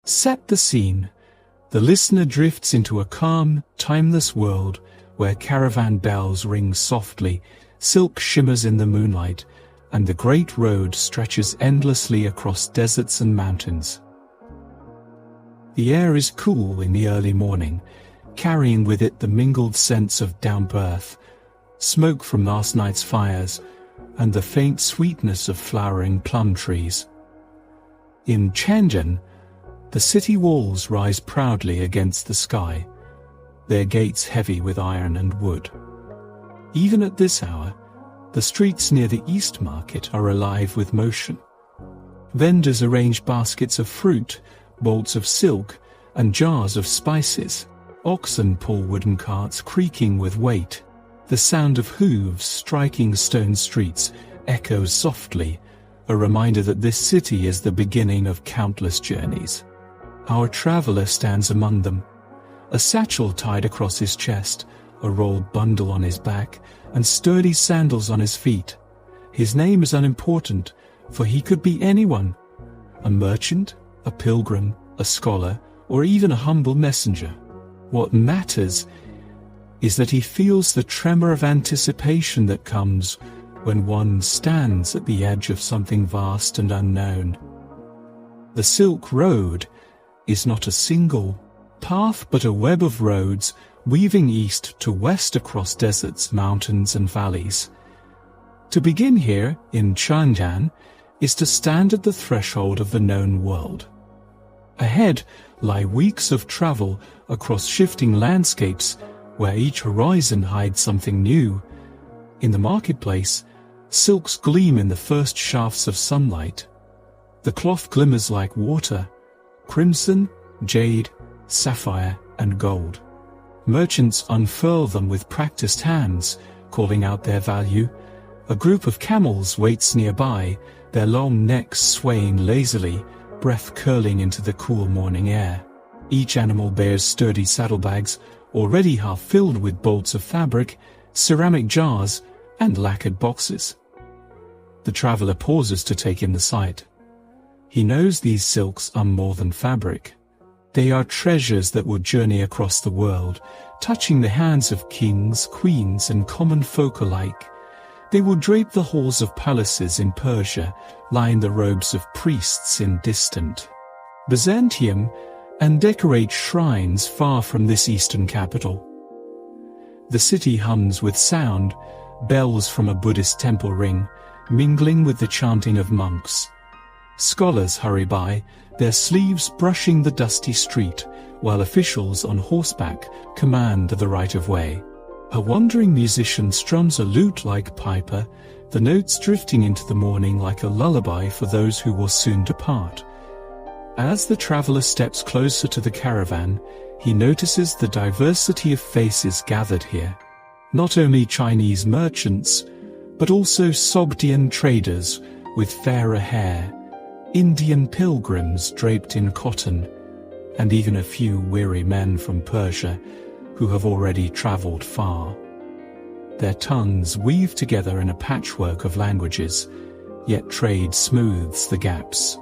Set the scene. The listener drifts into a calm, timeless world where caravan bells ring softly, silk shimmers in the moonlight, and the great road stretches endlessly across deserts and mountains. The air is cool in the early morning, carrying with it the mingled scents of damp earth, smoke from last night's fires, and the faint sweetness of flowering plum trees. In Shenzhen, the city walls rise proudly against the sky, their gates heavy with iron and wood. Even at this hour, the streets near the East Market are alive with motion. Vendors arrange baskets of fruit, bolts of silk, and jars of spices. Oxen pull wooden carts creaking with weight. The sound of hooves striking stone streets echoes softly, a reminder that this city is the beginning of countless journeys. Our traveler stands among them, a satchel tied across his chest, a rolled bundle on his back, and sturdy sandals on his feet. His name is unimportant, for he could be anyone: a merchant, a pilgrim, a scholar, or even a humble messenger. What matters is that he feels the tremor of anticipation that comes when one stands at the edge of something vast and unknown. The Silk Road is not a single path but a web of roads weaving east to west across deserts, mountains, and valleys. To begin here, in Shenzhen, is to stand at the threshold of the known world. Ahead lie weeks of travel across shifting landscapes where each horizon hides something new. In the marketplace, silks gleam in the first shafts of sunlight. The cloth glimmers like water: crimson, jade, sapphire, and gold. Merchants unfurl them with practiced hands, calling out their value. A group of camels waits nearby, their long necks swaying lazily, breath curling into the cool morning air. Each animal bears sturdy saddlebags, already half filled with bolts of fabric, ceramic jars, and lacquered boxes. The traveler pauses to take in the sight. He knows these silks are more than fabric. They are treasures that will journey across the world, touching the hands of kings, queens, and common folk alike. They will drape the halls of palaces in Persia, line the robes of priests in distant Byzantium, and decorate shrines far from this eastern capital. The city hums with sound, bells from a Buddhist temple ring, mingling with the chanting of monks. Scholars hurry by, their sleeves brushing the dusty street, while officials on horseback command the right-of-way. A wandering musician strums a lute-like piper, the notes drifting into the morning like a lullaby for those who will soon depart. As the traveler steps closer to the caravan, he notices the diversity of faces gathered here. Not only Chinese merchants, but also Sogdian traders with fairer hair, Indian pilgrims draped in cotton, and even a few weary men from Persia who have already traveled far. Their tongues weave together in a patchwork of languages, yet trade smooths the gaps.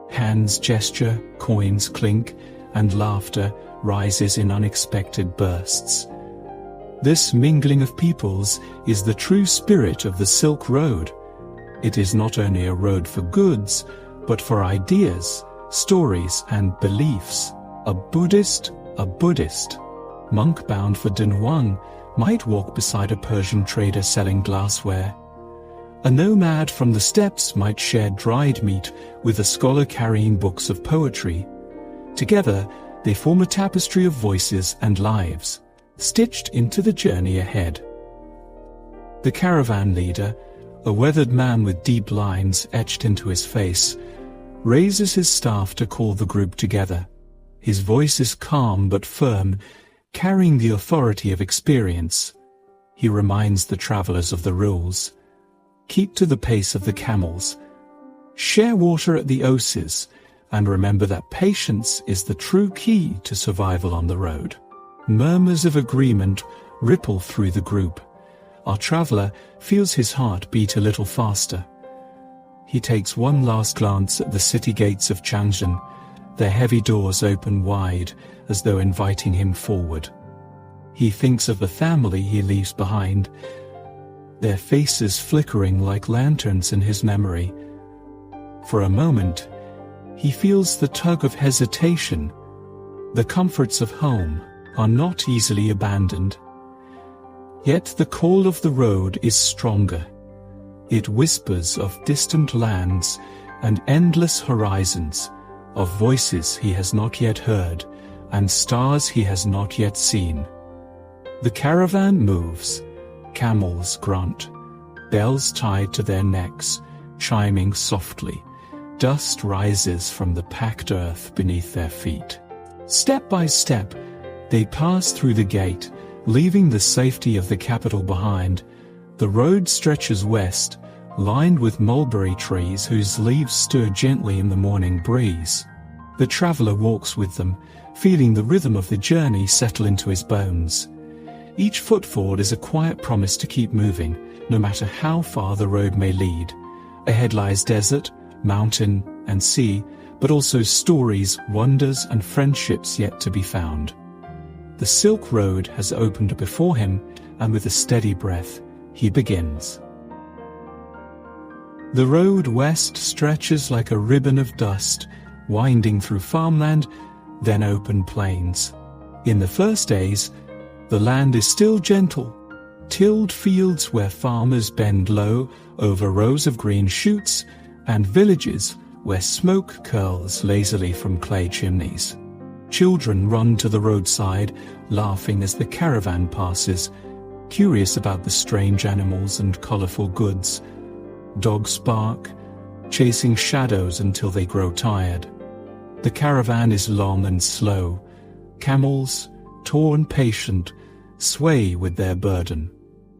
Hands gesture, coins clink, and laughter rises in unexpected bursts. This mingling of peoples is the true spirit of the Silk Road. It is not only a road for goods, but for ideas, stories, and beliefs. A Buddhist, monk bound for Dunhuang, might walk beside a Persian trader selling glassware. A nomad from the steppes might share dried meat with a scholar carrying books of poetry. Together, they form a tapestry of voices and lives, stitched into the journey ahead. The caravan leader, a weathered man with deep lines etched into his face, raises his staff to call the group together. His voice is calm but firm, carrying the authority of experience. He reminds the travelers of the rules. Keep to the pace of the camels. Share water at the oases, and remember that patience is the true key to survival on the road. Murmurs of agreement ripple through the group. Our traveler feels his heart beat a little faster. He takes one last glance at the city gates of Shenzhen, Their heavy doors open wide, as though inviting him forward. He thinks of the family he leaves behind, their faces flickering like lanterns in his memory. For a moment, he feels the tug of hesitation. The comforts of home are not easily abandoned. Yet the call of the road is stronger. It whispers of distant lands and endless horizons, of voices he has not yet heard, and stars he has not yet seen. The caravan moves, camels grunt, bells tied to their necks, chiming softly. Dust rises from the packed earth beneath their feet. Step by step, they pass through the gate, leaving the safety of the capital behind. The road stretches west, lined with mulberry trees whose leaves stir gently in the morning breeze. The traveler walks with them, feeling the rhythm of the journey settle into his bones. Each footfall is a quiet promise to keep moving, no matter how far the road may lead. Ahead lies desert, mountain, and sea, but also stories, wonders, and friendships yet to be found. The Silk Road has opened before him, and with a steady breath, he begins. The road west stretches like a ribbon of dust, winding through farmland, then open plains. In the first days, the land is still gentle, tilled fields where farmers bend low over rows of green shoots, and villages where smoke curls lazily from clay chimneys. Children run to the roadside, laughing as the caravan passes, curious about the strange animals and colorful goods. Dogs bark, chasing shadows until they grow tired. The caravan is long and slow. Camels, tall and patient, sway with their burden.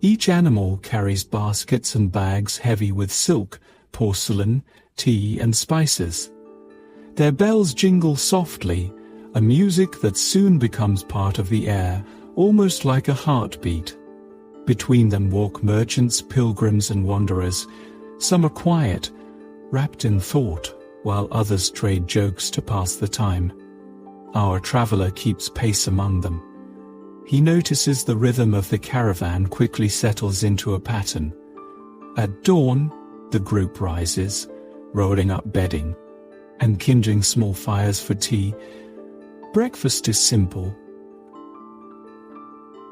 Each animal carries baskets and bags heavy with silk, porcelain, tea, and spices. Their bells jingle softly, a music that soon becomes part of the air, almost like a heartbeat. Between them walk merchants, pilgrims, and wanderers. Some are quiet, wrapped in thought, while others trade jokes to pass the time. Our traveler keeps pace among them. He notices the rhythm of the caravan quickly settles into a pattern. At dawn, the group rises, rolling up bedding, and kindling small fires for tea. Breakfast is simple.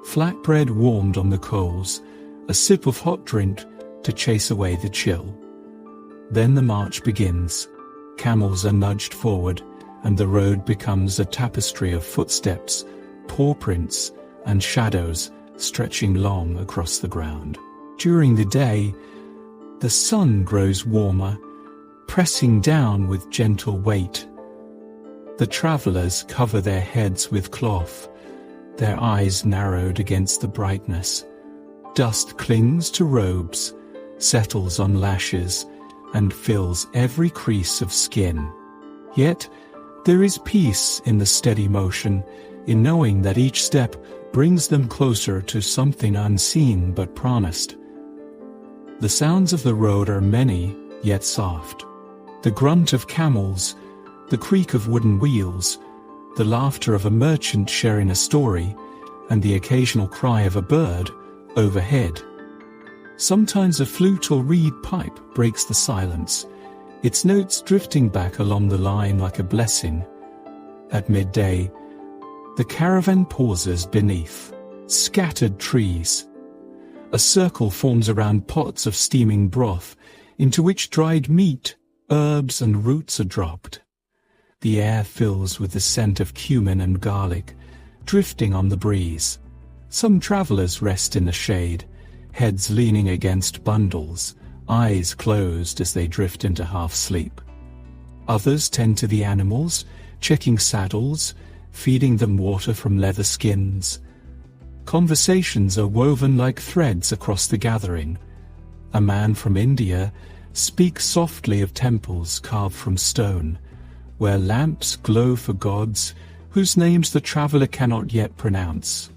Flatbread warmed on the coals, a sip of hot drink to chase away the chill. Then the march begins. Camels are nudged forward, and the road becomes a tapestry of footsteps, paw prints, and shadows stretching long across the ground. During the day, the sun grows warmer, pressing down with gentle weight. The travelers cover their heads with cloth, their eyes narrowed against the brightness. Dust clings to robes, settles on lashes, and fills every crease of skin. Yet there is peace in the steady motion, in knowing that each step brings them closer to something unseen but promised. The sounds of the road are many, yet soft. The grunt of camels, the creak of wooden wheels, the laughter of a merchant sharing a story, and the occasional cry of a bird overhead. Sometimes a flute or reed pipe breaks the silence, its notes drifting back along the line like a blessing. At midday, the caravan pauses beneath scattered trees. A circle forms around pots of steaming broth, into which dried meat, herbs, and roots are dropped. The air fills with the scent of cumin and garlic, drifting on the breeze. Some travelers rest in the shade, heads leaning against bundles, eyes closed as they drift into half-sleep. Others tend to the animals, checking saddles, feeding them water from leather skins. Conversations are woven like threads across the gathering. A man from India speaks softly of temples carved from stone, where lamps glow for gods whose names the traveler cannot yet pronounce.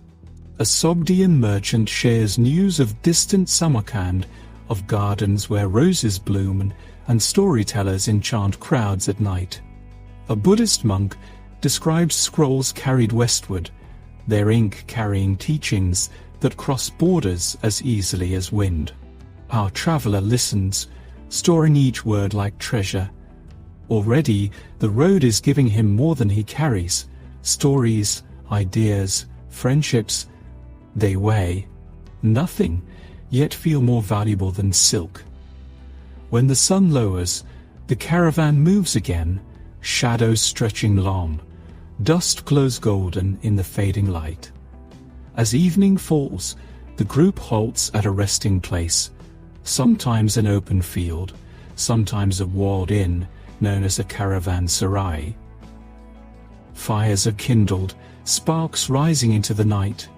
A Sogdian merchant shares news of distant Samarkand, of gardens where roses bloom and storytellers enchant crowds at night. A Buddhist monk describes scrolls carried westward, their ink carrying teachings that cross borders as easily as wind. Our traveler listens, storing each word like treasure. Already, the road is giving him more than he carries. Stories, ideas, friendships, they weigh nothing, yet feel more valuable than silk. When the sun lowers, the caravan moves again, shadows stretching long. Dust glows golden in the fading light. As evening falls, the group halts at a resting place, sometimes an open field, sometimes a walled inn known as a caravanserai. Fires are kindled, sparks rising into the night.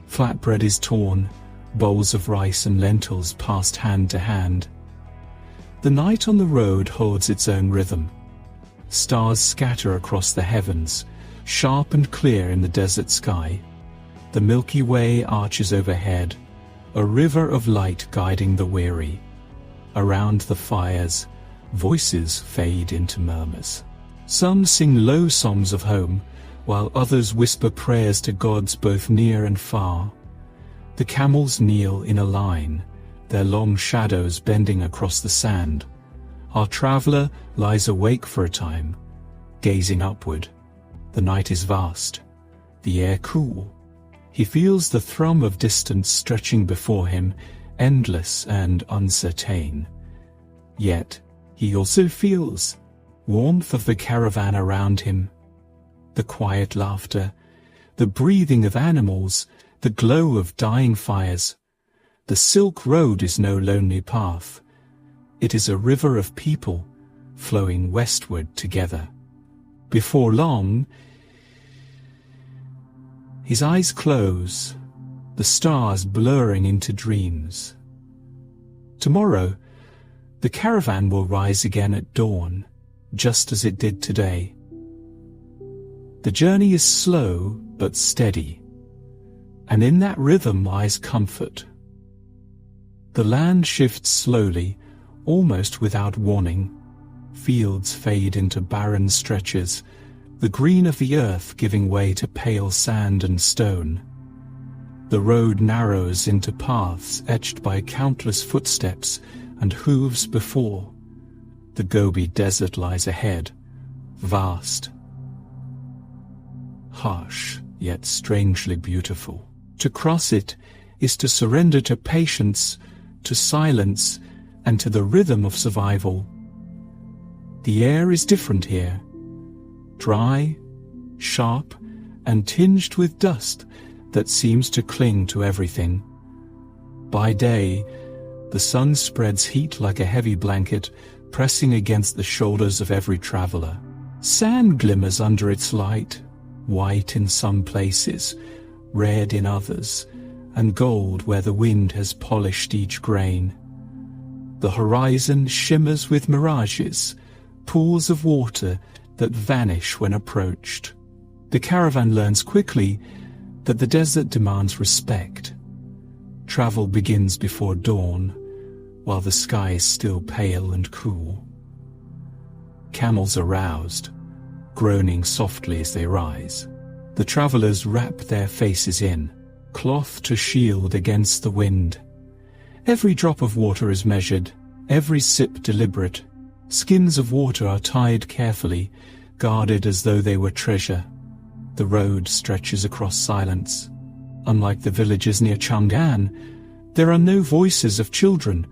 Flatbread is torn, bowls of rice and lentils passed hand to hand. The night on the road holds its own rhythm. Stars scatter across the heavens, sharp and clear in the desert sky. The Milky Way arches overhead, a river of light guiding the weary. Around the fires, voices fade into murmurs. Some sing low songs of home, while others whisper prayers to gods both near and far. The camels kneel in a line, their long shadows bending across the sand. Our traveler lies awake for a time, gazing upward. The night is vast, the air cool. He feels the thrum of distance stretching before him, endless and uncertain. Yet, he also feels warmth of the caravan around him, the quiet laughter, the breathing of animals, the glow of dying fires. The Silk Road is no lonely path. It is a river of people flowing westward together. Before long, his eyes close, the stars blurring into dreams. Tomorrow, the caravan will rise again at dawn, just as it did today. The journey is slow but steady, and in that rhythm lies comfort. The land shifts slowly, almost without warning. Fields fade into barren stretches, the green of the earth giving way to pale sand and stone. The road narrows into paths etched by countless footsteps and hooves before. The Gobi Desert lies ahead, vast, harsh, yet strangely beautiful. To cross it is to surrender to patience, to silence, and to the rhythm of survival. The air is different here, dry, sharp, and tinged with dust that seems to cling to everything. By day, the sun spreads heat like a heavy blanket, pressing against the shoulders of every traveler. Sand glimmers under its light, white in some places, red in others, and gold where the wind has polished each grain. The horizon shimmers with mirages, pools of water that vanish when approached. The caravan learns quickly that the desert demands respect. Travel begins before dawn, while the sky is still pale and cool. Camels are roused, groaning softly as they rise. The travelers wrap their faces in, cloth to shield against the wind. Every drop of water is measured, every sip deliberate. Skins of water are tied carefully, guarded as though they were treasure. The road stretches across silence. Unlike the villages near Chang'an, there are no voices of children,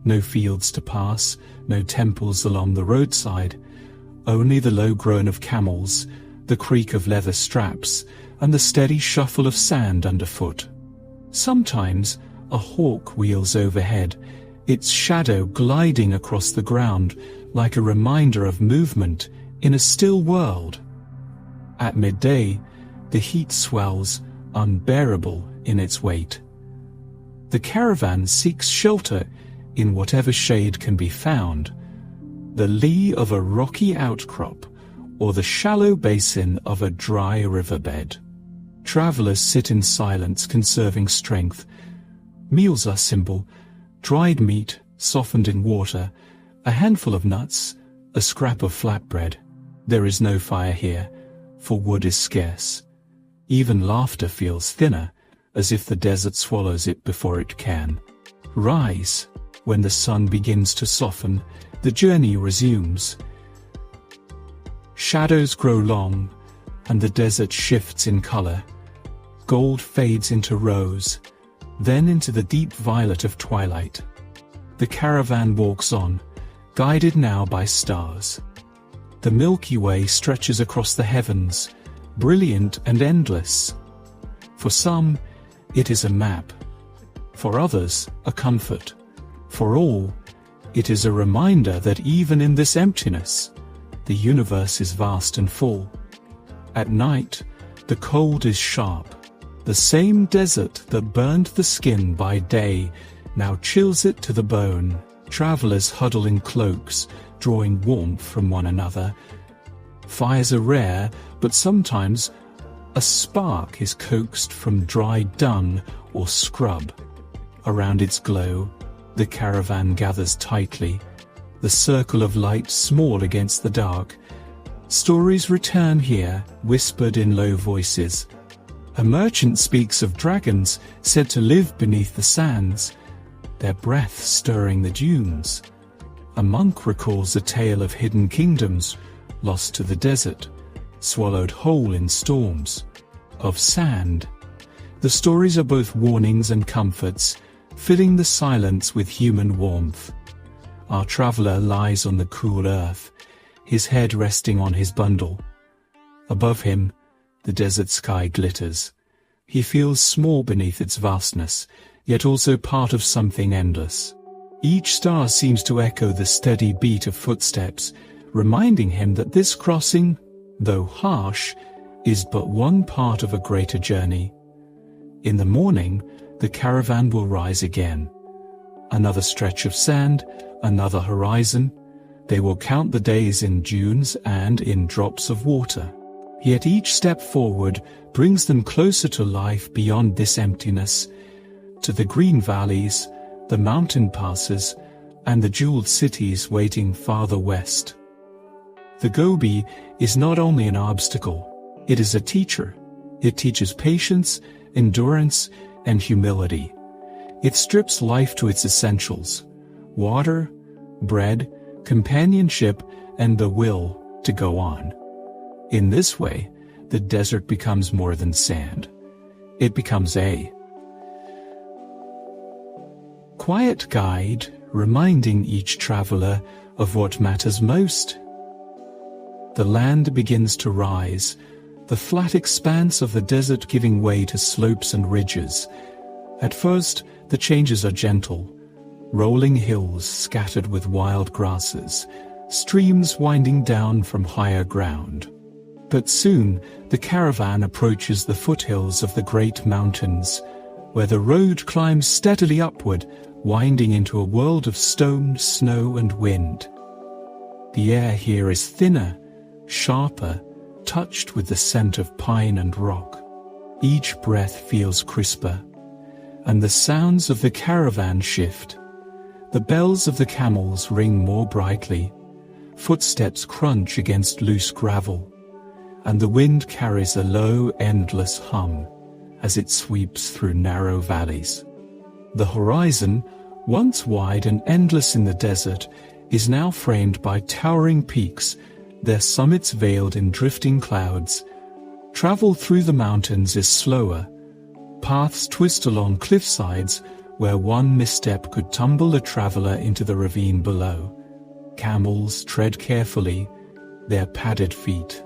no fields to pass, no temples along the roadside, only the low groan of camels, the creak of leather straps, and the steady shuffle of sand underfoot. Sometimes a hawk wheels overhead, its shadow gliding across the ground like a reminder of movement in a still world. At midday, the heat swells, unbearable in its weight. The caravan seeks shelter in whatever shade can be found, the lee of a rocky outcrop or the shallow basin of a dry riverbed. Travelers sit in silence, conserving strength. Meals are simple: dried meat softened in water, a handful of nuts, a scrap of flatbread. There is no fire here, for wood is scarce. Even laughter feels thinner, as if the desert swallows it before it can. Rise. When the sun begins to soften, the journey resumes. Shadows grow long, and the desert shifts in color. Gold fades into rose, then into the deep violet of twilight. The caravan walks on, guided now by stars. The Milky Way stretches across the heavens, brilliant and endless. For some, it is a map. For others, a comfort. For all, it is a reminder that even in this emptiness, the universe is vast and full. At night, the cold is sharp. The same desert that burned the skin by day now chills it to the bone. Travelers huddle in cloaks, drawing warmth from one another. Fires are rare, but sometimes a spark is coaxed from dry dung or scrub. Around its glow, the caravan gathers tightly, the circle of light small against the dark. Stories return here, whispered in low voices. A merchant speaks of dragons said to live beneath the sands, their breath stirring the dunes. A monk recalls a tale of hidden kingdoms, lost to the desert, swallowed whole in storms. Of sand. The stories are both warnings and comforts, filling the silence with human warmth. Our traveler lies on the cool earth, his head resting on his bundle. Above him, the desert sky glitters. He feels small beneath its vastness, yet also part of something endless. Each star seems to echo the steady beat of footsteps, reminding him that this crossing, though harsh, is but one part of a greater journey. In the morning, the caravan will rise again. Another stretch of sand, another horizon. They will count the days in dunes and in drops of water. Yet each step forward brings them closer to life beyond this emptiness, to the green valleys, the mountain passes, and the jeweled cities waiting farther west. The Gobi is not only an obstacle, it is a teacher. It teaches patience, endurance, and humility. It strips life to its essentials: water, bread, companionship, and the will to go on. In this way, the desert becomes more than sand. It becomes a quiet guide, reminding each traveler of what matters most. The land begins to rise, the flat expanse of the desert giving way to slopes and ridges. At first, the changes are gentle. Rolling hills scattered with wild grasses, streams winding down from higher ground. But soon, the caravan approaches the foothills of the great mountains, where the road climbs steadily upward, winding into a world of stone, snow, and wind. The air here is thinner, sharper, touched with the scent of pine and rock. Each breath feels crisper, and the sounds of the caravan shift. The bells of the camels ring more brightly, footsteps crunch against loose gravel, and the wind carries a low, endless hum as it sweeps through narrow valleys. The horizon, once wide and endless in the desert, is now framed by towering peaks, their summits veiled in drifting clouds. Travel through the mountains is slower. Paths twist along cliff sides, where one misstep could tumble a traveler into the ravine below. Camels tread carefully, their padded feet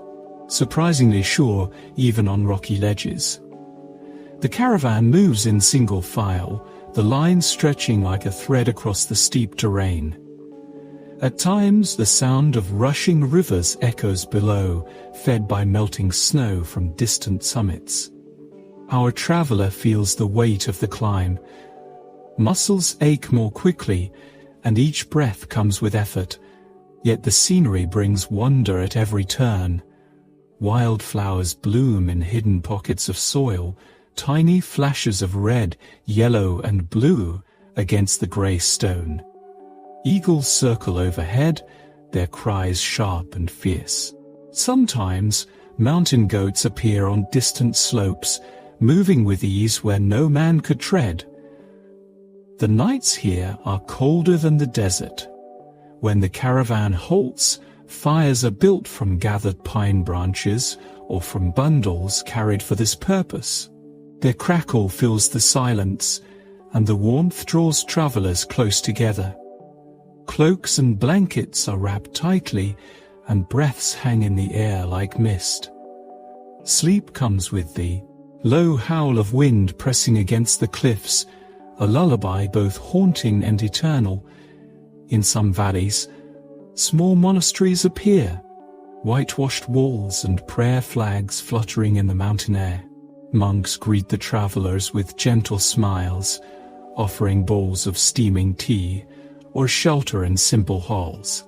surprisingly sure even on rocky ledges. The caravan moves in single file, the line stretching like a thread across the steep terrain. At times, the sound of rushing rivers echoes below, fed by melting snow from distant summits. Our traveler feels the weight of the climb. Muscles ache more quickly, and each breath comes with effort, yet the scenery brings wonder at every turn. Wildflowers bloom in hidden pockets of soil, tiny flashes of red, yellow, and blue against the grey stone. Eagles circle overhead, their cries sharp and fierce. Sometimes, mountain goats appear on distant slopes, moving with ease where no man could tread. The nights here are colder than the desert. When the caravan halts, fires are built from gathered pine branches or from bundles carried for this purpose. Their crackle fills the silence, and the warmth draws travelers close together. Cloaks and blankets are wrapped tightly, and breaths hang in the air like mist. Sleep comes with the low howl of wind pressing against the cliffs, a lullaby both haunting and eternal. In some valleys, small monasteries appear, whitewashed walls and prayer flags fluttering in the mountain air. Monks greet the travelers with gentle smiles, offering bowls of steaming tea or shelter in simple halls.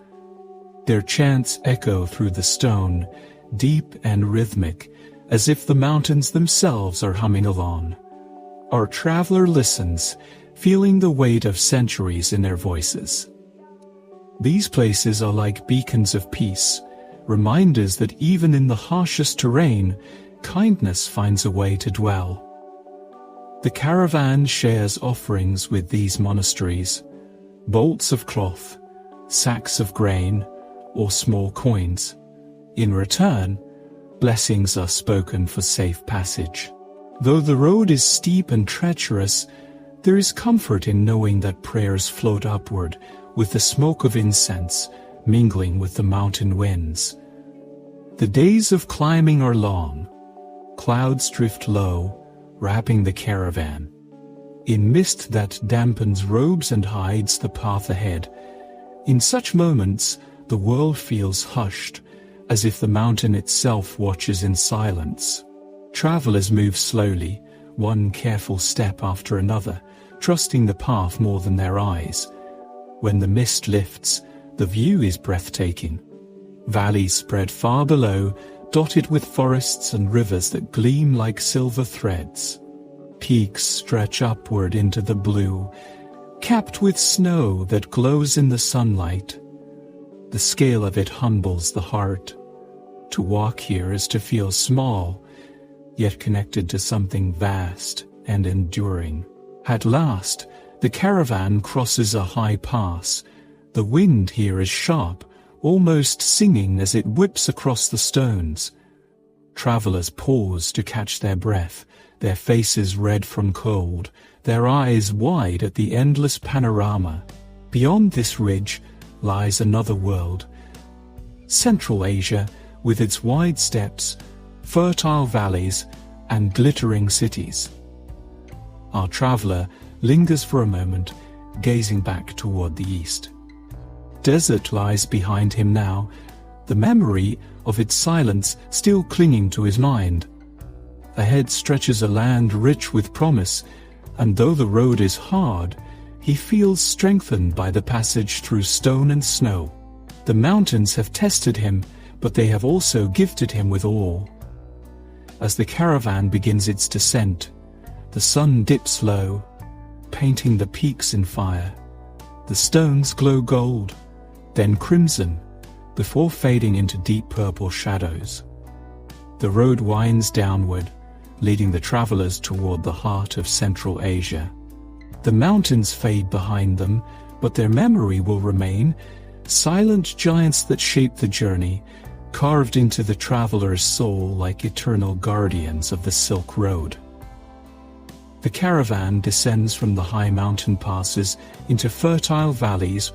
Their chants echo through the stone, deep and rhythmic, as if the mountains themselves are humming along. Our traveler listens, feeling the weight of centuries in their voices. These places are like beacons of peace, reminders that even in the harshest terrain, kindness finds a way to dwell. The caravan shares offerings with these monasteries, bolts of cloth, sacks of grain, or small coins. In return, blessings are spoken for safe passage. Though the road is steep and treacherous, there is comfort in knowing that prayers float upward with the smoke of incense mingling with the mountain winds. The days of climbing are long. Clouds drift low, wrapping the caravan. In mist that dampens robes and hides the path ahead. In such moments, the world feels hushed, as if the mountain itself watches in silence. Travelers move slowly, one careful step after another, trusting the path more than their eyes. When the mist lifts, the view is breathtaking. Valleys spread far below, dotted with forests and rivers that gleam like silver threads. Peaks stretch upward into the blue, capped with snow that glows in the sunlight. The scale of it humbles the heart. To walk here is to feel small, yet connected to something vast and enduring. At last, the caravan crosses a high pass. The wind here is sharp, almost singing as it whips across the stones. Travelers pause to catch their breath, their faces red from cold, their eyes wide at the endless panorama. Beyond this ridge lies another world. Central Asia, with its wide steppes, fertile valleys, and glittering cities. Our traveler lingers for a moment, gazing back toward the east. Desert lies behind him now, the memory of its silence still clinging to his mind. Ahead stretches a land rich with promise, and though the road is hard, he feels strengthened by the passage through stone and snow. The mountains have tested him, but they have also gifted him with awe. As the caravan begins its descent, the sun dips low, painting the peaks in fire. The stones glow gold, then crimson, before fading into deep purple shadows. The road winds downward, leading the travelers toward the heart of Central Asia. The mountains fade behind them, but their memory will remain, silent giants that shape the journey, carved into the traveler's soul like eternal guardians of the Silk Road. The caravan descends from the high mountain passes into fertile valleys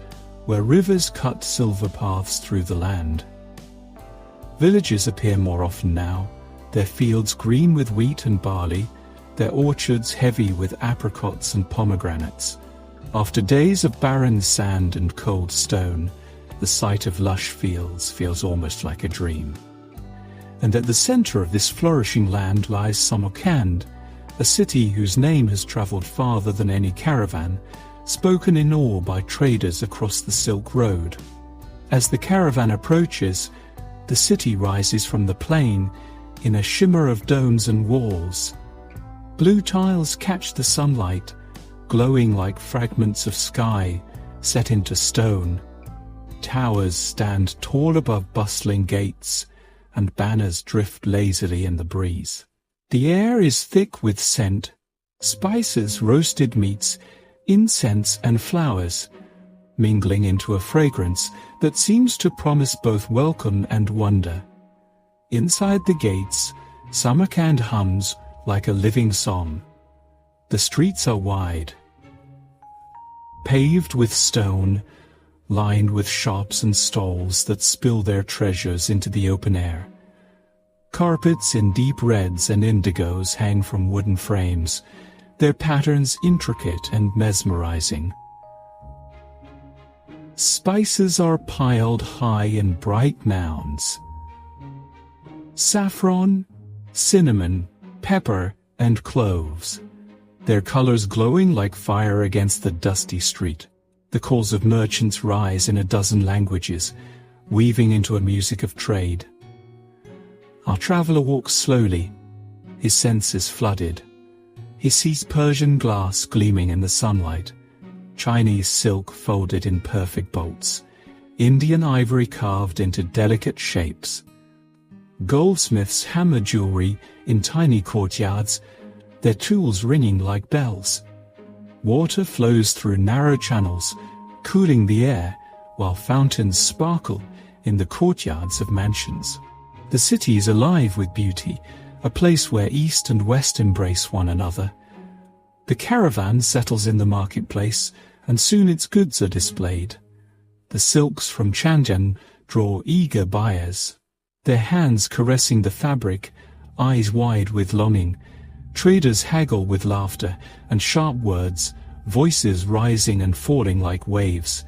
where rivers cut silver paths through the land. Villages appear more often now, their fields green with wheat and barley, their orchards heavy with apricots and pomegranates. After days of barren sand and cold stone, the sight of lush fields feels almost like a dream. And at the center of this flourishing land lies Samarkand, a city whose name has traveled farther than any caravan, spoken in awe by traders across the Silk Road. As the caravan approaches, the city rises from the plain in a shimmer of domes and walls. Blue tiles catch the sunlight, glowing like fragments of sky set into stone. Towers stand tall above bustling gates, and banners drift lazily in the breeze. The air is thick with scent, spices, roasted meats, incense and flowers, mingling into a fragrance that seems to promise both welcome and wonder. Inside the gates, Samarkand hums like a living song. The streets are wide, paved with stone, lined with shops and stalls that spill their treasures into the open air. Carpets in deep reds and indigos hang from wooden frames, their patterns intricate and mesmerizing. Spices are piled high in bright mounds. Saffron, cinnamon, pepper, and cloves, their colors glowing like fire against the dusty street. The calls of merchants rise in a dozen languages, weaving into a music of trade. Our traveler walks slowly, his senses flooded. He sees Persian glass gleaming in the sunlight, Chinese silk folded in perfect bolts, Indian ivory carved into delicate shapes. Goldsmiths hammer jewelry in tiny courtyards, their tools ringing like bells. Water flows through narrow channels, cooling the air, while fountains sparkle in the courtyards of mansions. The city is alive with beauty, a place where East and West embrace one another. The caravan settles in the marketplace, and soon its goods are displayed. The silks from Chandan draw eager buyers, their hands caressing the fabric, eyes wide with longing. Traders haggle with laughter and sharp words, voices rising and falling like waves.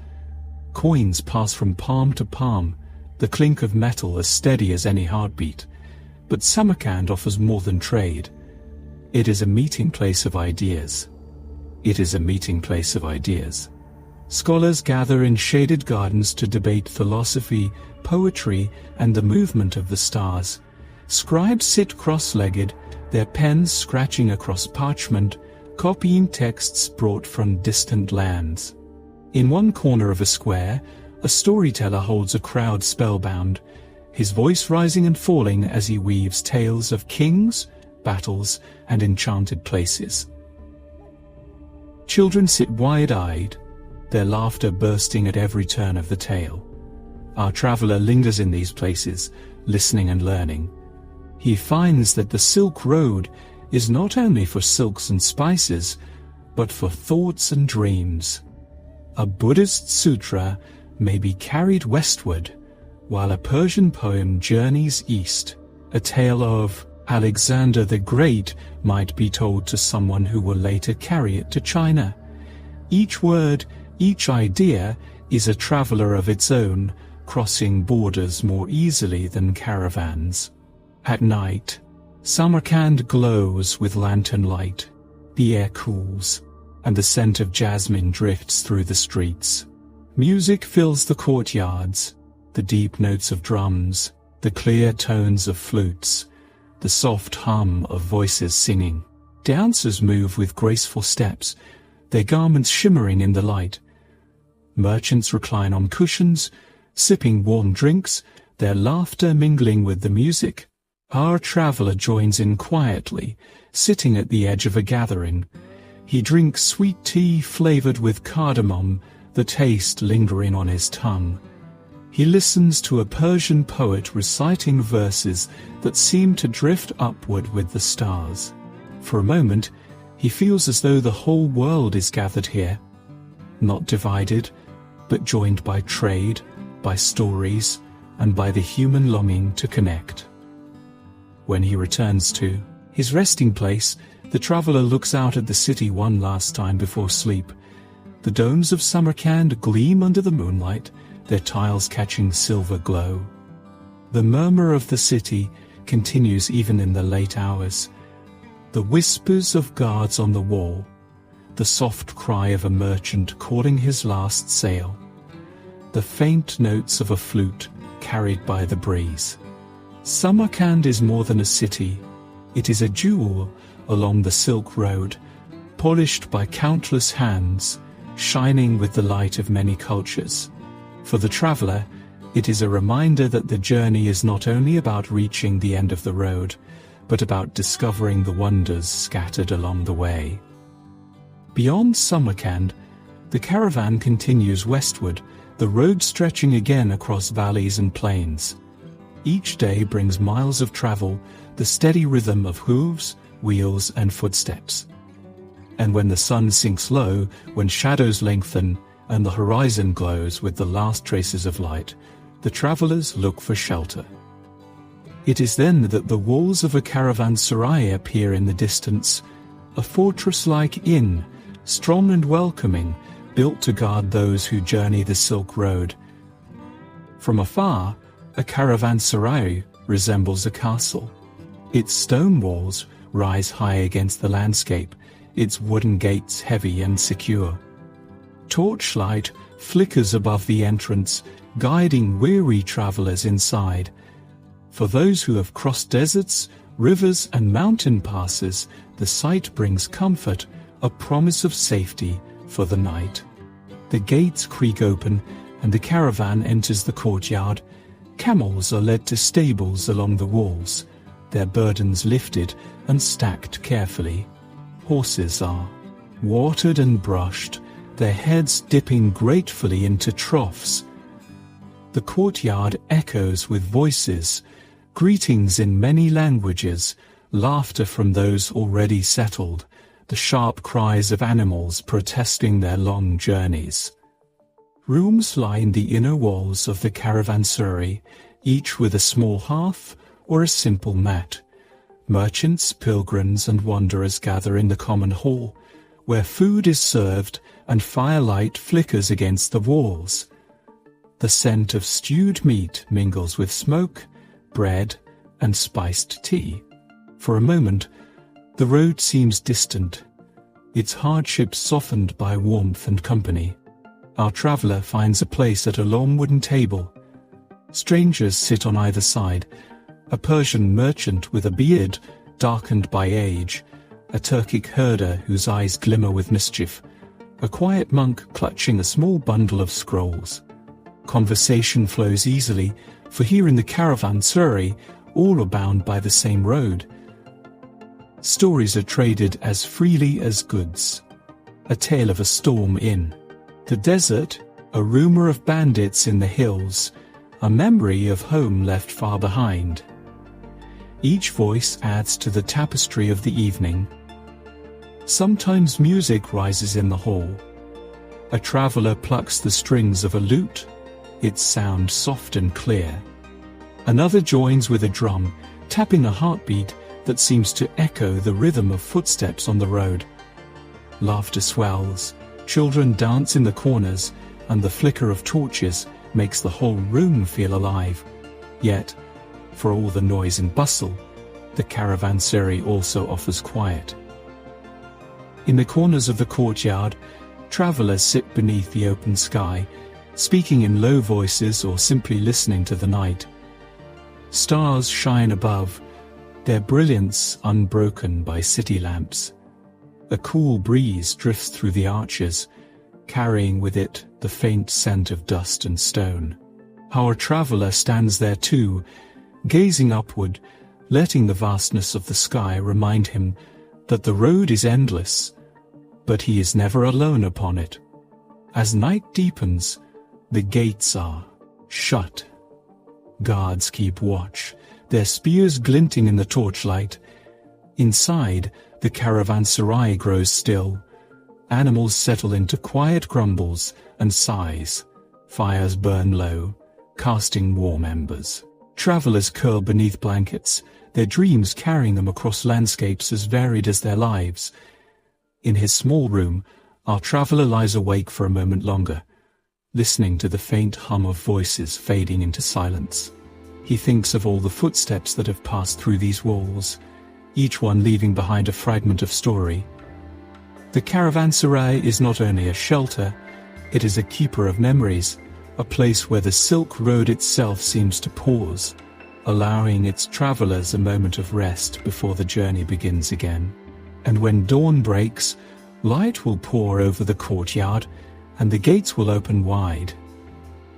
Coins pass from palm to palm, the clink of metal as steady as any heartbeat. But Samarkand offers more than trade. It is a meeting place of ideas. It is a meeting place of ideas. Scholars gather in shaded gardens to debate philosophy, poetry, and the movement of the stars. Scribes sit cross-legged, their pens scratching across parchment, copying texts brought from distant lands. In one corner of a square, a storyteller holds a crowd spellbound, his voice rising and falling as he weaves tales of kings, battles, and enchanted places. Children sit wide-eyed, their laughter bursting at every turn of the tale. Our traveler lingers in these places, listening and learning. He finds that the Silk Road is not only for silks and spices, but for thoughts and dreams. A Buddhist sutra may be carried westward, while a Persian poem journeys east. A tale of Alexander the Great might be told to someone who will later carry it to China. Each word, each idea is a traveler of its own, crossing borders more easily than caravans. At night, Samarkand glows with lantern light. The air cools, and the scent of jasmine drifts through the streets. Music fills the courtyards, the deep notes of drums, the clear tones of flutes, the soft hum of voices singing. Dancers move with graceful steps, their garments shimmering in the light. Merchants recline on cushions, sipping warm drinks, their laughter mingling with the music. Our traveler joins in quietly, sitting at the edge of a gathering. He drinks sweet tea flavored with cardamom, the taste lingering on his tongue. He listens to a Persian poet reciting verses that seem to drift upward with the stars. For a moment, he feels as though the whole world is gathered here, not divided, but joined by trade, by stories, and by the human longing to connect. When he returns to his resting place, the traveler looks out at the city one last time before sleep. The domes of Samarkand gleam under the moonlight, their tiles catching silver glow. The murmur of the city continues even in the late hours. The whispers of guards on the wall, the soft cry of a merchant calling his last sale, the faint notes of a flute carried by the breeze. Samarkand is more than a city. It is a jewel along the Silk Road, polished by countless hands, shining with the light of many cultures. For the traveler, It is a reminder that the journey is not only about reaching the end of the road, but about discovering the wonders scattered along the way. Beyond Samarkand, the caravan continues westward, the road stretching again across valleys and plains. Each day brings miles of travel, the steady rhythm of hooves, wheels, and footsteps. And when the sun sinks low, when shadows lengthen, and the horizon glows with the last traces of light, the travelers look for shelter. It is then that the walls of a caravanserai appear in the distance, a fortress-like inn, strong and welcoming, built to guard those who journey the Silk Road. From afar, a caravanserai resembles a castle. Its stone walls rise high against the landscape, its wooden gates heavy and secure. Torchlight flickers above the entrance, guiding weary travelers inside. For those who have crossed deserts, rivers, and mountain passes, the sight brings comfort, a promise of safety for the night. The gates creak open, and the caravan enters the courtyard. Camels are led to stables along the walls, their burdens lifted and stacked carefully. Horses are watered and brushed, their heads dipping gratefully into troughs. The courtyard echoes with voices, greetings in many languages, laughter from those already settled, the sharp cries of animals protesting their long journeys. Rooms line the inner walls of the caravanserai, each with a small hearth or a simple mat. Merchants, pilgrims, and wanderers gather in the common hall, where food is served and firelight flickers against the walls. The scent of stewed meat mingles with smoke, bread, and spiced tea. For a moment, the road seems distant, its hardships softened by warmth and company. Our traveller finds a place at a long wooden table. Strangers sit on either side, a Persian merchant with a beard darkened by age, a Turkic herder whose eyes glimmer with mischief, a quiet monk clutching a small bundle of scrolls. Conversation flows easily, for here in the caravanserai, all are bound by the same road. Stories are traded as freely as goods. A tale of a storm in the desert, a rumor of bandits in the hills, a memory of home left far behind. Each voice adds to the tapestry of the evening. Sometimes music rises in the hall. A traveller plucks the strings of a lute, its sound soft and clear. Another joins with a drum, tapping a heartbeat that seems to echo the rhythm of footsteps on the road. Laughter swells, children dance in the corners, and the flicker of torches makes the whole room feel alive. Yet, for all the noise and bustle, the caravanserai also offers quiet. In the corners of the courtyard, travelers sit beneath the open sky, speaking in low voices or simply listening to the night. Stars shine above, their brilliance unbroken by city lamps. A cool breeze drifts through the arches, carrying with it the faint scent of dust and stone. Our traveller stands there too, gazing upward, letting the vastness of the sky remind him that the road is endless, but he is never alone upon it. As night deepens, the gates are shut. Guards keep watch, their spears glinting in the torchlight. Inside, the caravanserai grows still. Animals settle into quiet grumbles and sighs. Fires burn low, casting warm embers. Travelers curl beneath blankets, their dreams carrying them across landscapes as varied as their lives. In his small room, our traveller lies awake for a moment longer, listening to the faint hum of voices fading into silence. He thinks of all the footsteps that have passed through these walls, each one leaving behind a fragment of story. The caravanserai is not only a shelter, it is a keeper of memories, a place where the Silk Road itself seems to pause, allowing its travelers a moment of rest before the journey begins again. And when dawn breaks, light will pour over the courtyard, and the gates will open wide.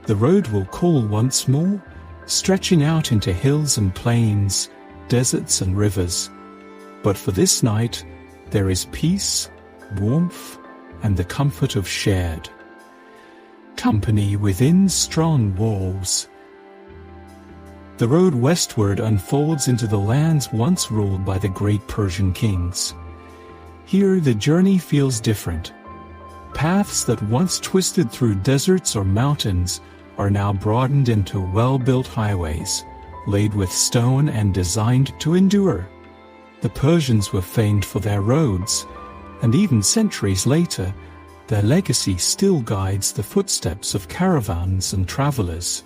The road will call once more, stretching out into hills and plains, deserts and rivers. But for this night, there is peace, warmth, and the comfort of shared company within strong walls. The road westward unfolds into the lands once ruled by the great Persian kings. Here the journey feels different. Paths that once twisted through deserts or mountains are now broadened into well-built highways, laid with stone and designed to endure. The Persians were famed for their roads, and even centuries later, their legacy still guides the footsteps of caravans and travelers.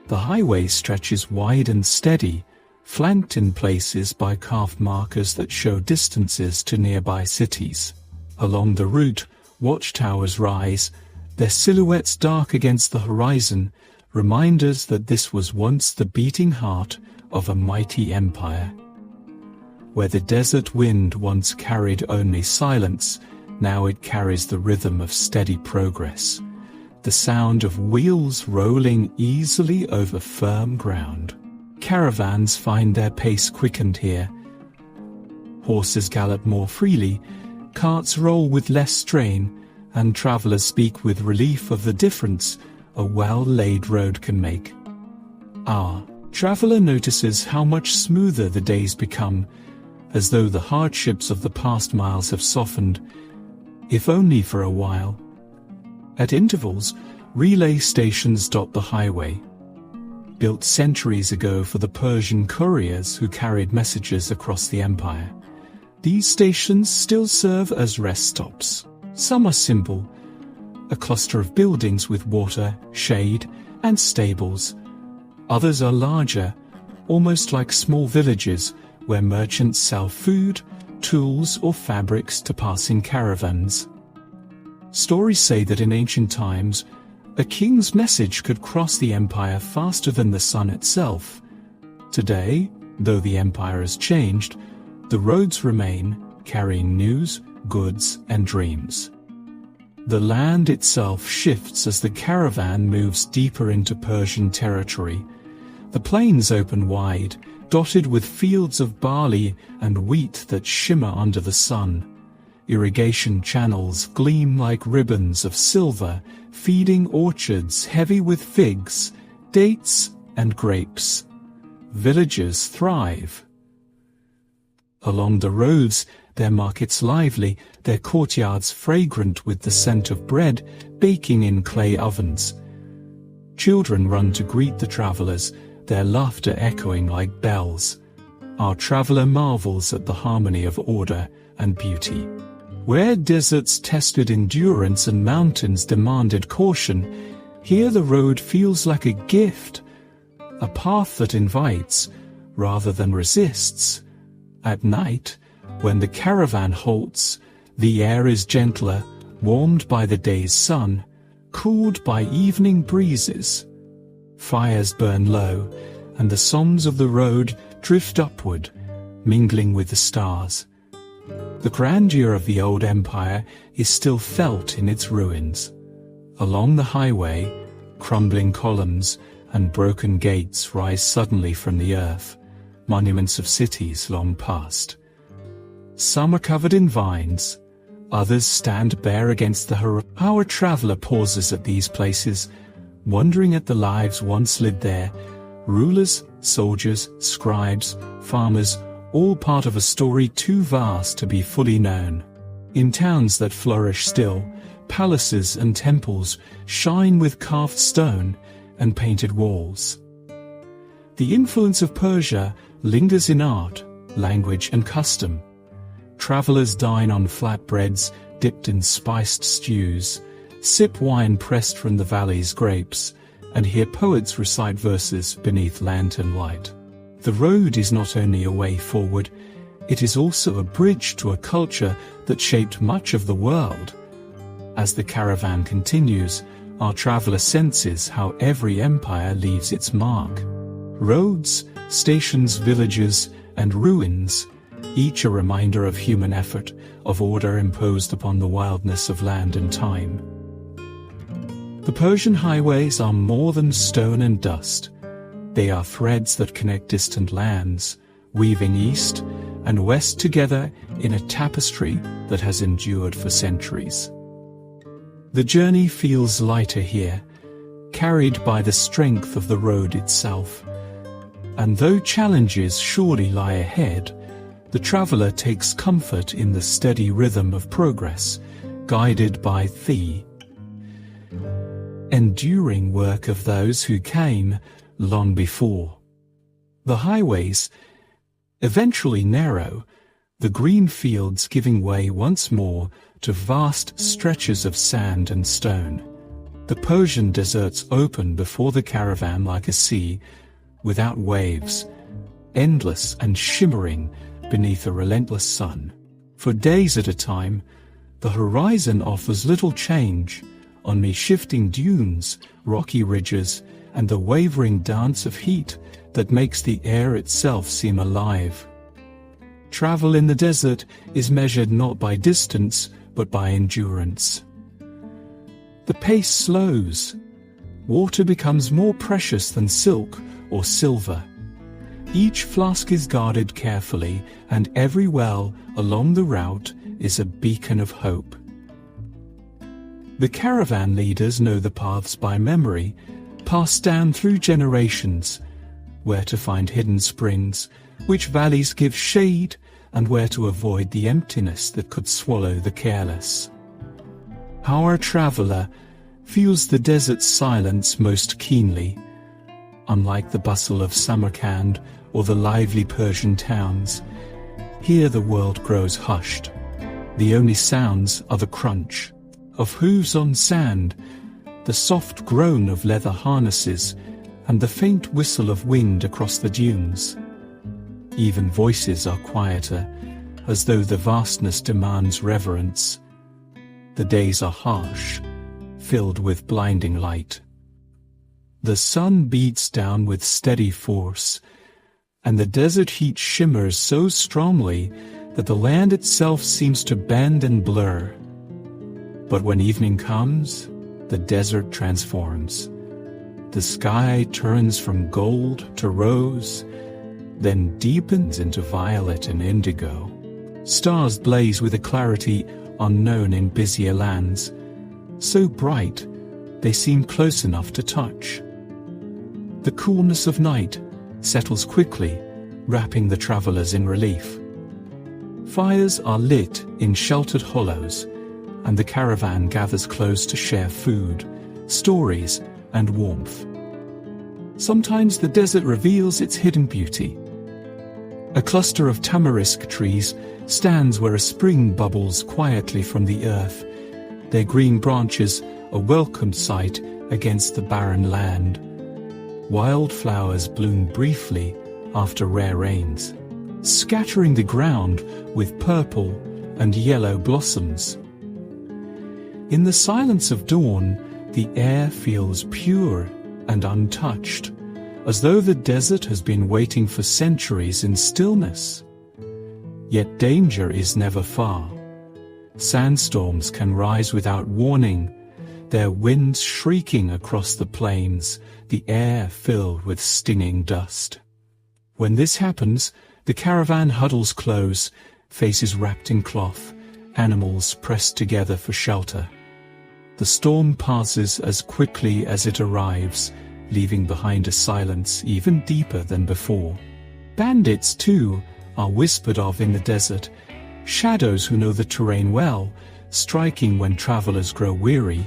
The highway stretches wide and steady, flanked in places by carved markers that show distances to nearby cities. Along the route, watchtowers rise, their silhouettes dark against the horizon, reminders that this was once the beating heart of a mighty empire. Where the desert wind once carried only silence, now it carries the rhythm of steady progress, the sound of wheels rolling easily over firm ground. Caravans find their pace quickened here. Horses gallop more freely, carts roll with less strain, and travelers speak with relief of the difference a well-laid road can make. Our traveler notices how much smoother the days become, as though the hardships of the past miles have softened, if only for a while. At intervals, relay stations dot the highway, built centuries ago for the Persian couriers who carried messages across the empire. These stations still serve as rest stops. Some are simple, a cluster of buildings with water, shade, and stables. Others are larger, almost like small villages where merchants sell food, tools, or fabrics to passing caravans. Stories say that in ancient times, a king's message could cross the empire faster than the sun itself. Today, though the empire has changed, the roads remain, carrying news, goods, and dreams. The land itself shifts as the caravan moves deeper into Persian territory. The plains open wide, dotted with fields of barley and wheat that shimmer under the sun. Irrigation channels gleam like ribbons of silver, feeding orchards heavy with figs, dates, and grapes. Villagers thrive. Along the roads, their markets lively, their courtyards fragrant with the scent of bread baking in clay ovens. Children run to greet the travelers, their laughter echoing like bells. Our traveler marvels at the harmony of order and beauty. Where deserts tested endurance and mountains demanded caution, here the road feels like a gift, a path that invites rather than resists. At night, when the caravan halts, the air is gentler, warmed by the day's sun, cooled by evening breezes. Fires burn low, and the songs of the road drift upward, mingling with the stars. The grandeur of the old empire is still felt in its ruins. Along the highway, crumbling columns and broken gates rise suddenly from the earth, monuments of cities long past. Some are covered in vines, others stand bare against the horizon. Our traveler pauses at these places, wondering at the lives once lived there, rulers, soldiers, scribes, farmers, all part of a story too vast to be fully known. In towns that flourish still, palaces and temples shine with carved stone and painted walls. The influence of Persia lingers in art, language, and custom. Travelers dine on flatbreads dipped in spiced stews, sip wine pressed from the valley's grapes, and hear poets recite verses beneath lantern light. The road is not only a way forward, it is also a bridge to a culture that shaped much of the world. As the caravan continues, our traveler senses how every empire leaves its mark. Roads, stations, villages, and ruins, each a reminder of human effort, of order imposed upon the wildness of land and time. The Persian highways are more than stone and dust. They are threads that connect distant lands, weaving east and west together in a tapestry that has endured for centuries. The journey feels lighter here, carried by the strength of the road itself. And though challenges surely lie ahead, the traveler takes comfort in the steady rhythm of progress, guided by the enduring work of those who came long before. The highways eventually narrow, the green fields giving way once more to vast stretches of sand and stone. The Persian deserts open before the caravan like a sea, without waves, endless and shimmering beneath a relentless sun. For days at a time, the horizon offers little change, only shifting dunes, rocky ridges, and the wavering dance of heat that makes the air itself seem alive. Travel in the desert is measured not by distance, but by endurance. The pace slows. Water becomes more precious than silk or silver. Each flask is guarded carefully, and every well along the route is a beacon of hope. The caravan leaders know the paths by memory, passed down through generations, where to find hidden springs, which valleys give shade, and where to avoid the emptiness that could swallow the careless. Our traveler feels the desert's silence most keenly. Unlike the bustle of Samarkand or the lively Persian towns, here the world grows hushed. The only sounds are the crunch of hooves on sand, the soft groan of leather harnesses, and the faint whistle of wind across the dunes. Even voices are quieter, as though the vastness demands reverence. The days are harsh, filled with blinding light. The sun beats down with steady force, and the desert heat shimmers so strongly that the land itself seems to bend and blur. But when evening comes, the desert transforms. The sky turns from gold to rose, then deepens into violet and indigo. Stars blaze with a clarity unknown in busier lands, so bright they seem close enough to touch. The coolness of night settles quickly, wrapping the travelers in relief. Fires are lit in sheltered hollows, and the caravan gathers close to share food, stories, and warmth. Sometimes the desert reveals its hidden beauty. A cluster of tamarisk trees stands where a spring bubbles quietly from the earth, their green branches a welcome sight against the barren land. Wildflowers bloom briefly after rare rains, scattering the ground with purple and yellow blossoms. In the silence of dawn, the air feels pure and untouched, as though the desert has been waiting for centuries in stillness. Yet danger is never far. Sandstorms can rise without warning, their winds shrieking across the plains, the air filled with stinging dust. When this happens, the caravan huddles close, faces wrapped in cloth, animals pressed together for shelter. The storm passes as quickly as it arrives, leaving behind a silence even deeper than before. Bandits, too, are whispered of in the desert, shadows who know the terrain well, striking when travelers grow weary.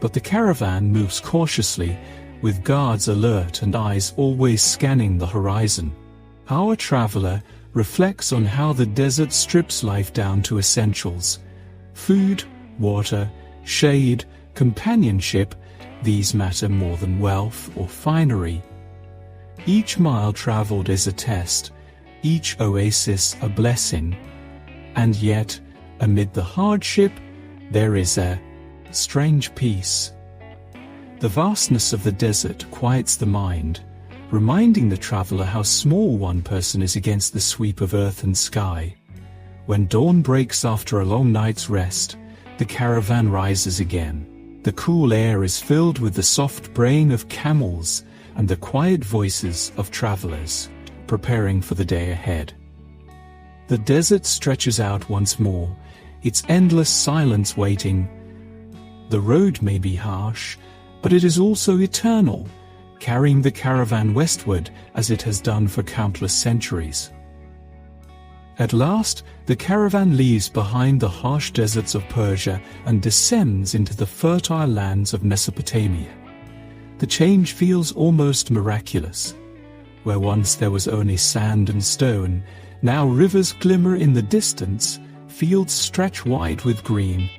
But the caravan moves cautiously, with guards alert and eyes always scanning the horizon. Our traveler reflects on how the desert strips life down to essentials: food, water, shade, companionship. These matter more than wealth or finery. Each mile traveled is a test, each oasis a blessing. And yet, amid the hardship, there is a strange peace. The vastness of the desert quiets the mind, reminding the traveler how small one person is against the sweep of earth and sky. When dawn breaks after a long night's rest, the caravan rises again. The cool air is filled with the soft braying of camels and the quiet voices of travelers, preparing for the day ahead. The desert stretches out once more, its endless silence waiting. The road may be harsh, but it is also eternal, carrying the caravan westward as it has done for countless centuries. At last, the caravan leaves behind the harsh deserts of Persia and descends into the fertile lands of Mesopotamia. The change feels almost miraculous. Where once there was only sand and stone, now rivers glimmer in the distance, fields stretch wide with green,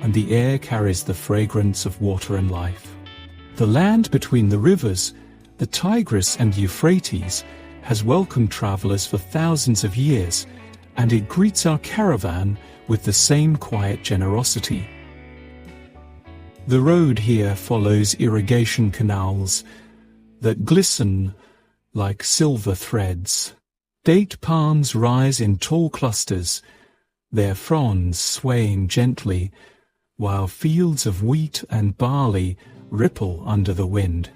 and the air carries the fragrance of water and life. The land between the rivers, the Tigris and Euphrates, has welcomed travelers for thousands of years, and it greets our caravan with the same quiet generosity. The road here follows irrigation canals that glisten like silver threads. Date palms rise in tall clusters, their fronds swaying gently, while fields of wheat and barley ripple under the wind.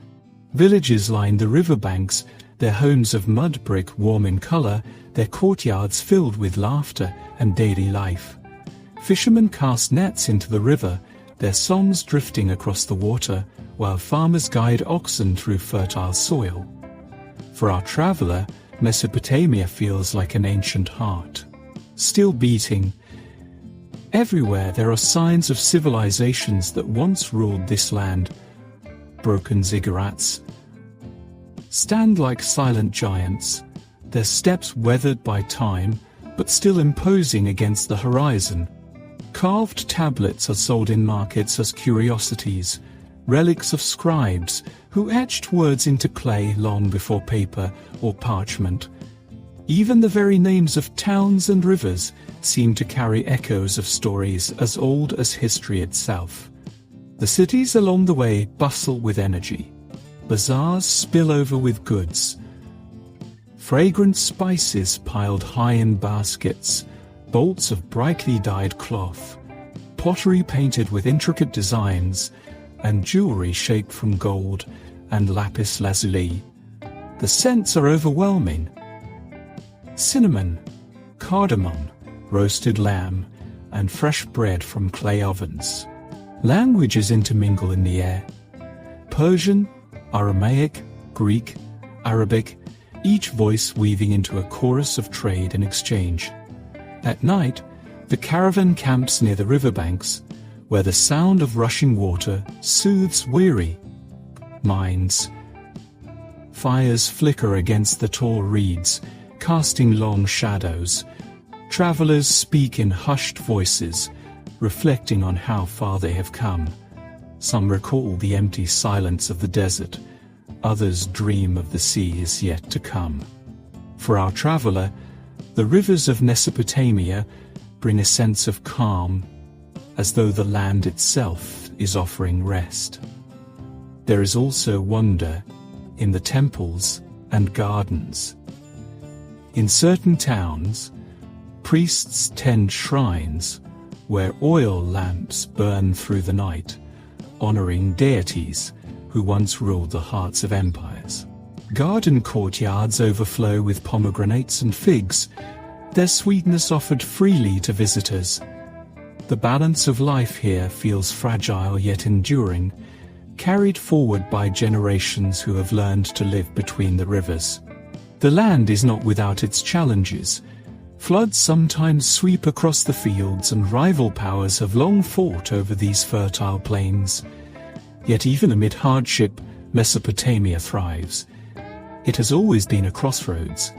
Villages line the riverbanks, their homes of mud brick warm in color, their courtyards filled with laughter and daily life. Fishermen cast nets into the river, their songs drifting across the water, while farmers guide oxen through fertile soil. For our traveler, Mesopotamia feels like an ancient heart, still beating. Everywhere there are signs of civilizations that once ruled this land. Broken ziggurats stand like silent giants, their steps weathered by time, but still imposing against the horizon. Carved tablets are sold in markets as curiosities, relics of scribes who etched words into clay long before paper or parchment. Even the very names of towns and rivers seem to carry echoes of stories as old as history itself. The cities along the way bustle with energy. Bazaars spill over with goods. Fragrant spices piled high in baskets, bolts of brightly dyed cloth, pottery painted with intricate designs, and jewelry shaped from gold and lapis lazuli. The scents are overwhelming. Cinnamon, cardamom, roasted lamb, and fresh bread from clay ovens. Languages intermingle in the air. Persian, Aramaic, Greek, Arabic, each voice weaving into a chorus of trade and exchange. At night, the caravan camps near the riverbanks, where the sound of rushing water soothes weary minds. Fires flicker against the tall reeds, casting long shadows. Travelers speak in hushed voices, reflecting on how far they have come. Some recall the empty silence of the desert, others dream of the seas yet to come. For our traveler, the rivers of Mesopotamia bring a sense of calm, as though the land itself is offering rest. There is also wonder in the temples and gardens. In certain towns, priests tend shrines where oil lamps burn through the night, honoring deities who once ruled the hearts of empires. Garden courtyards overflow with pomegranates and figs, their sweetness offered freely to visitors. The balance of life here feels fragile yet enduring, carried forward by generations who have learned to live between the rivers. The land is not without its challenges. Floods sometimes sweep across the fields, and rival powers have long fought over these fertile plains. Yet even amid hardship, Mesopotamia thrives. It has always been a crossroads,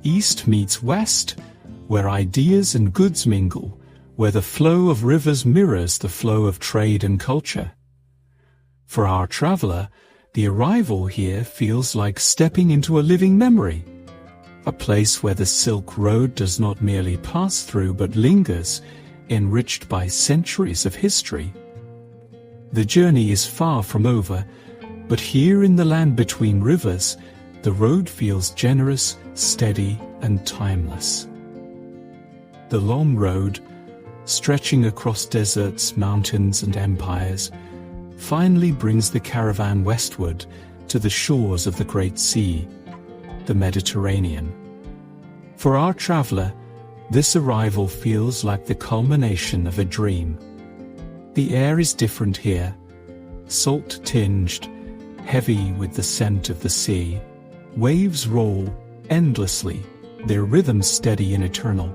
East meets west, where ideas and goods mingle, where the flow of rivers mirrors the flow of trade and culture. For our traveler, the arrival here feels like stepping into a living memory, a place where the Silk Road does not merely pass through but lingers, enriched by centuries of history. The journey is far from over, but here in the land between rivers, the road feels generous, steady, and timeless. The long road, stretching across deserts, mountains, and empires, finally brings the caravan westward to the shores of the Great Sea, the Mediterranean. For our traveler, this arrival feels like the culmination of a dream. The air is different here, salt-tinged, heavy with the scent of the sea. Waves roll endlessly, their rhythm steady and eternal,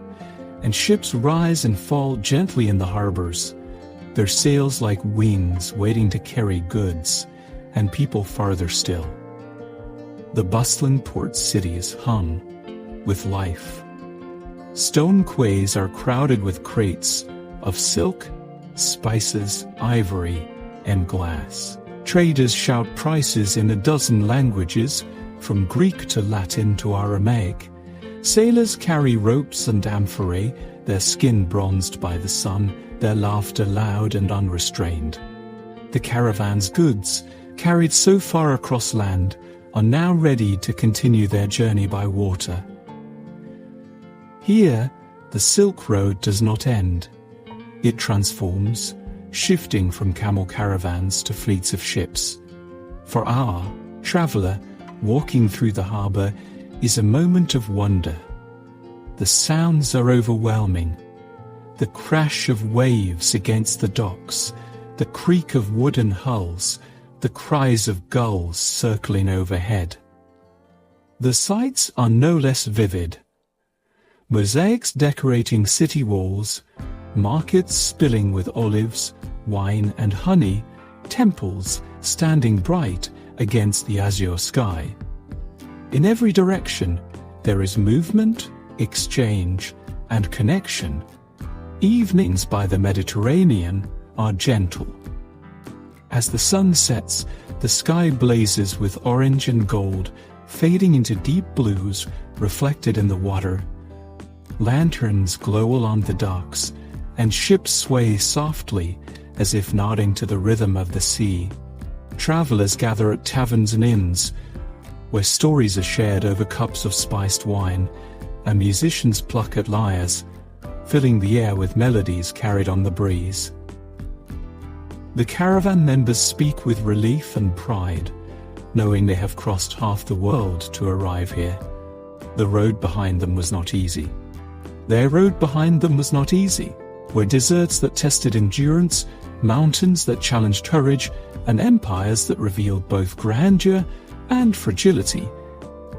and ships rise and fall gently in the harbors, their sails like wings waiting to carry goods, and people farther still. The bustling port cities hum with life. Stone quays are crowded with crates of silk, spices, ivory, and glass. Traders shout prices in a dozen languages, from Greek to Latin to Aramaic. Sailors carry ropes and amphorae, their skin bronzed by the sun, their laughter loud and unrestrained. The caravan's goods, carried so far across land, are now ready to continue their journey by water. Here, the Silk Road does not end. It transforms, shifting from camel caravans to fleets of ships. For our traveler, walking through the harbor is a moment of wonder. The sounds are overwhelming. The crash of waves against the docks, the creak of wooden hulls, the cries of gulls circling overhead. The sights are no less vivid. Mosaics decorating city walls, markets spilling with olives, wine and honey, temples standing bright against the azure sky. In every direction, there is movement, exchange, and connection. Evenings by the Mediterranean are gentle. As the sun sets, the sky blazes with orange and gold, fading into deep blues reflected in the water. Lanterns glow along the docks, and ships sway softly as if nodding to the rhythm of the sea. Travelers gather at taverns and inns, where stories are shared over cups of spiced wine, and musicians pluck at lyres, filling the air with melodies carried on the breeze. The caravan members speak with relief and pride, knowing they have crossed half the world to arrive here. The road behind them was not easy. Their road behind them was not easy, were deserts that tested endurance, mountains that challenged courage, and empires that revealed both grandeur and fragility.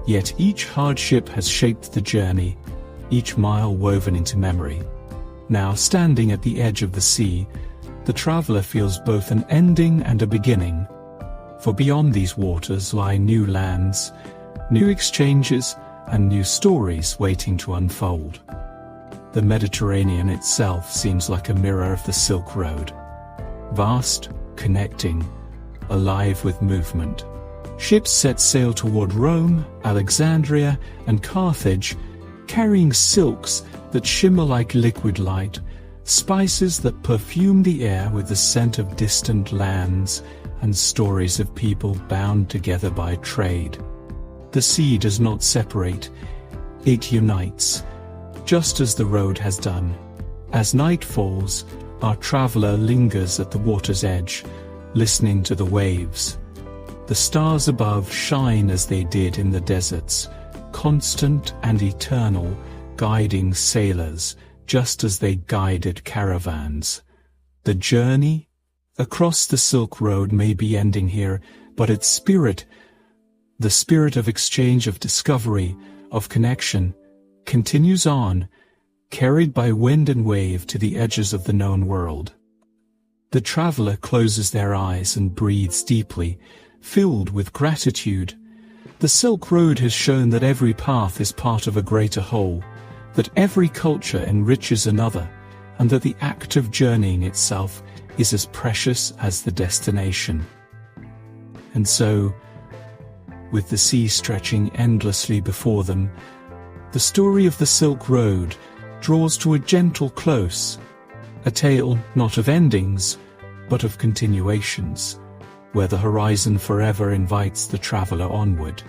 Yet each hardship has shaped the journey, each mile woven into memory. Now, standing at the edge of the sea, the traveler feels both an ending and a beginning. For beyond these waters lie new lands, new exchanges, and new stories waiting to unfold. The Mediterranean itself seems like a mirror of the Silk Road. Vast, connecting, alive with movement. Ships set sail toward Rome, Alexandria, and Carthage, carrying silks that shimmer like liquid light, spices that perfume the air with the scent of distant lands, and stories of people bound together by trade. The sea does not separate, it unites, just as the road has done. As night falls, our traveler lingers at the water's edge, listening to the waves. The stars above shine as they did in the deserts, constant and eternal, guiding sailors, just as they guided caravans. The journey across the Silk Road may be ending here, but its spirit, the spirit of exchange, of discovery, of connection, continues on, carried by wind and wave to the edges of the known world. The traveler closes their eyes and breathes deeply, filled with gratitude. The Silk Road has shown that every path is part of a greater whole, that every culture enriches another, and that the act of journeying itself is as precious as the destination. And so, with the sea stretching endlessly before them, the story of the Silk Road draws to a gentle close, a tale not of endings, but of continuations, where the horizon forever invites the traveler onward.